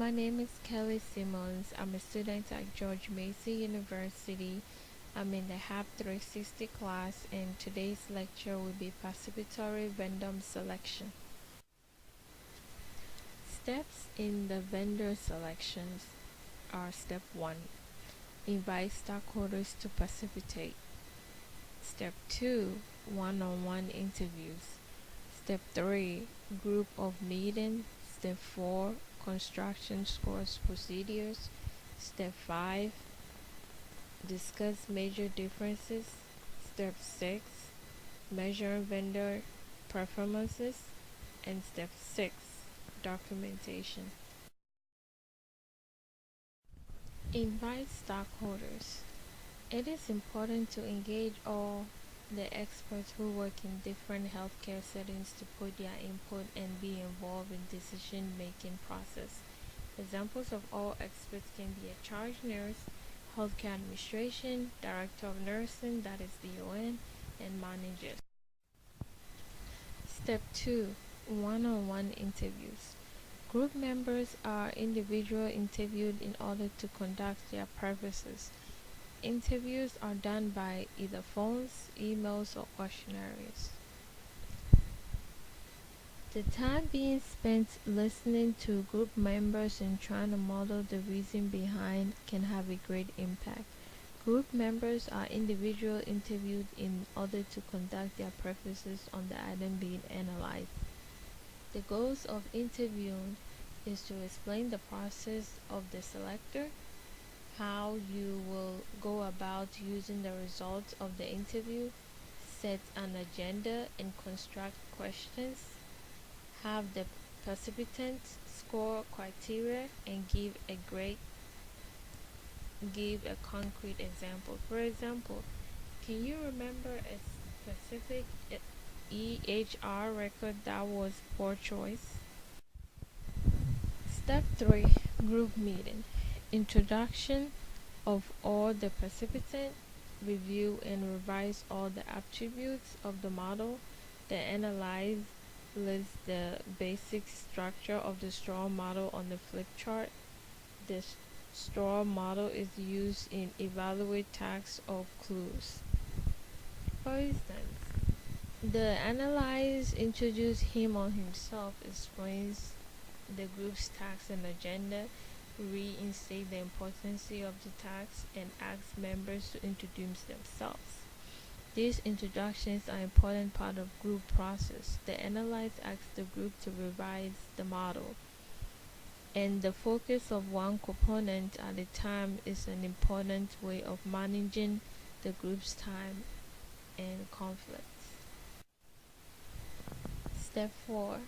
my name is Kelly Simmons. I'm a student at George Mason University. I'm in the HAP 360 class, and today's lecture will be participatory vendor selection. Steps in the vendor selections are: Step 1. Invite stockholders to participate. Step 2. One-on-one interviews. Step 3. Group of meeting. Step 4. Construction scores procedures. Step 5. Discuss major differences. Step 6. Measure vendor performances. And Step 6. Documentation. Invite stockholders. It is important to engage all the experts who work in different healthcare settings to put their input and be involved in decision-making process. Examples of all experts can be a charge nurse, healthcare administration, director of nursing, that is DON, and managers. Step 2. One-on-one interviews. Group members are individually interviewed in order to conduct their purposes. Interviews are done by either phones, emails, or questionnaires. The time being spent listening to group members and trying to model the reason behind can have a great impact. Group members are individually interviewed in order to conduct their purposes on the item being analyzed. The goals of interviewing is to explain the process of the selector, how you will go about using the results of the interview, set an agenda and construct questions, have the participants score criteria, and give a concrete example. For example, can you remember a specific EHR record that was poor choice? Step 3. Group meeting. Introduction of all the participants, review and revise all the attributes of the model. The analyze lists the basic structure of the straw model on the flip chart. The straw model is used in evaluate tasks or clues. For instance, the analyze introduces him or himself, explains the group's tasks and agenda, reinstate the importance of the task, and asks members to introduce themselves. These introductions are an important part of group process. The analyze asks the group to revise the model, and the focus of one component at a time is an important way of managing the group's time and conflicts. Step 4.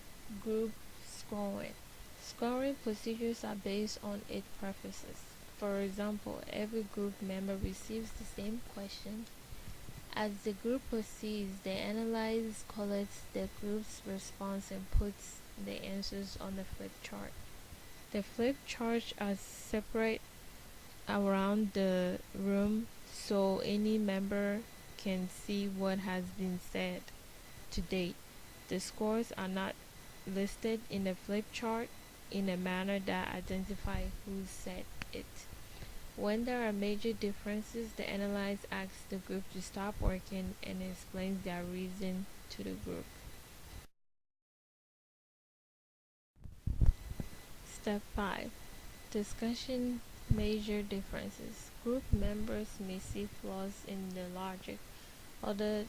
Group scoring. Scoring procedures are based on its purposes. For example, every group member receives the same question. As the group proceeds, the analyzer collects the group's response and puts the answers on the flip chart. The flip charts are separate around the room so any member can see what has been said to date. The scores are not listed in the flip chart in a manner that identifies who said it. When there are major differences, the analyzer asks the group to stop working and explains their reason to the group. Step 5. Discussion major differences. Group members may see flaws in the logic. Other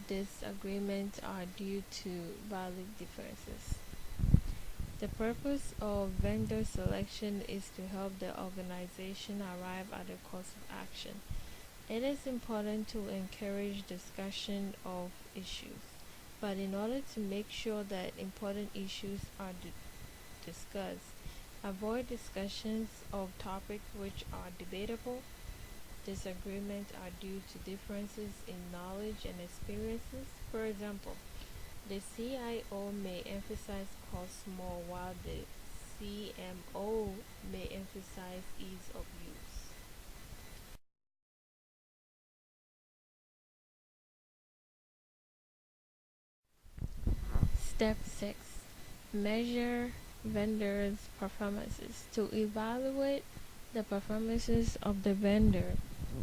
disagreements are due to valid differences. The purpose of vendor selection is to help the organization arrive at a course of action. It is important to encourage discussion of issues, but in order to make sure that important issues are discussed, avoid discussions of topics which are debatable. Disagreements are due to differences in knowledge and experiences. For example, the CIO may emphasize cost more while the CMO may emphasize ease of use. Step 6. Measure vendors' performances. To evaluate the performances of the vendor,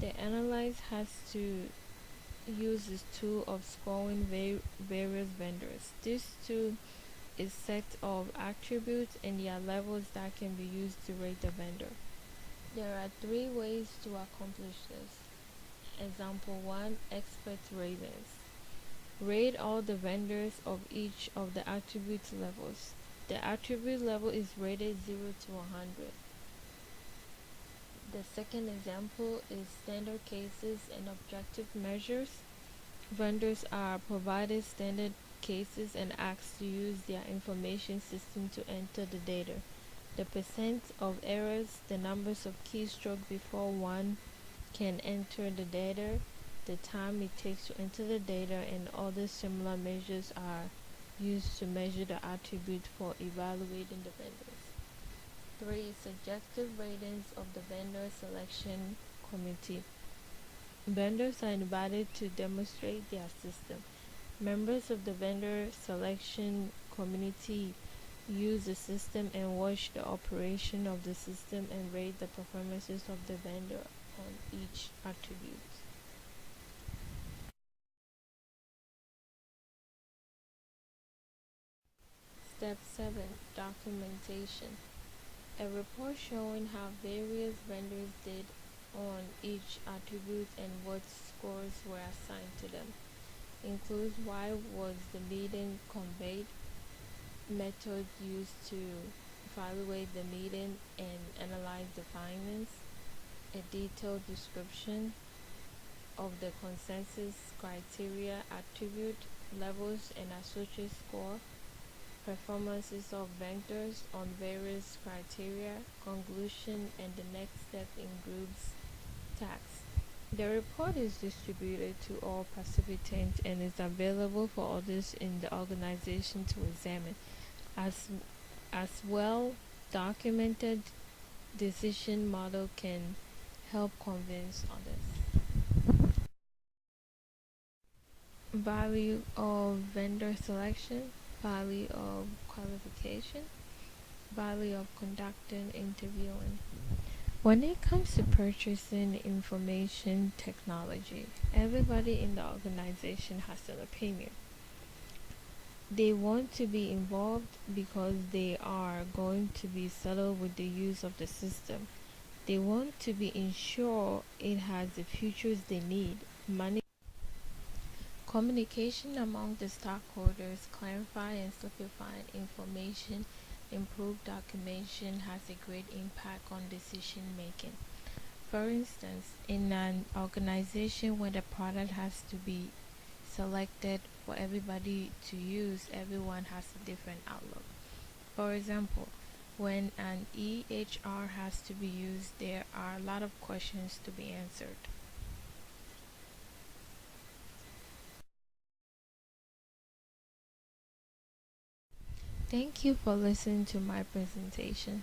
the analyst has to use this tool of scoring various vendors. This tool is set of attributes and their levels that can be used to rate the vendor. There are three ways to accomplish this. Example 1, expert ratings. Rate all the vendors of each of the attribute levels. The attribute level is rated 0 to 100. The second example is standard cases and objective measures. Vendors are provided standard cases and asked to use their information system to enter the data. The percent of errors, the numbers of keystrokes before one can enter the data, the time it takes to enter the data, and other similar measures are used to measure the attribute for evaluating the vendors. 3. Subjective ratings of the vendor selection committee. Vendors are invited to demonstrate their system. Members of the vendor selection committee use the system and watch the operation of the system and rate the performances of the vendor on each attribute. Step 7. Documentation. A report showing how various vendors did on each attribute and what scores were assigned to them. Includes why was the meeting conveyed, methods used to evaluate the meeting and analyze the findings, a detailed description of the consensus criteria, attribute levels and associate score, performances of vendors on various criteria, conclusion, and the next step in groups tasks. The report is distributed to all participants and is available for others in the organization to examine. As well documented decision model can help convince others. Value of vendor selection, value of qualification, value of conducting interviewing. When it comes to purchasing information technology, everybody in the organization has an opinion. They want to be involved because they are going to be settled with the use of the system. They want to be ensured it has the features they need. Money communication among the stockholders, clarify and simplify information, improve documentation has a great impact on decision making. For instance, in an organization where the product has to be selected for everybody to use, everyone has a different outlook. For example, when an EHR has to be used, there are a lot of questions to be answered. Thank you for listening to my presentation.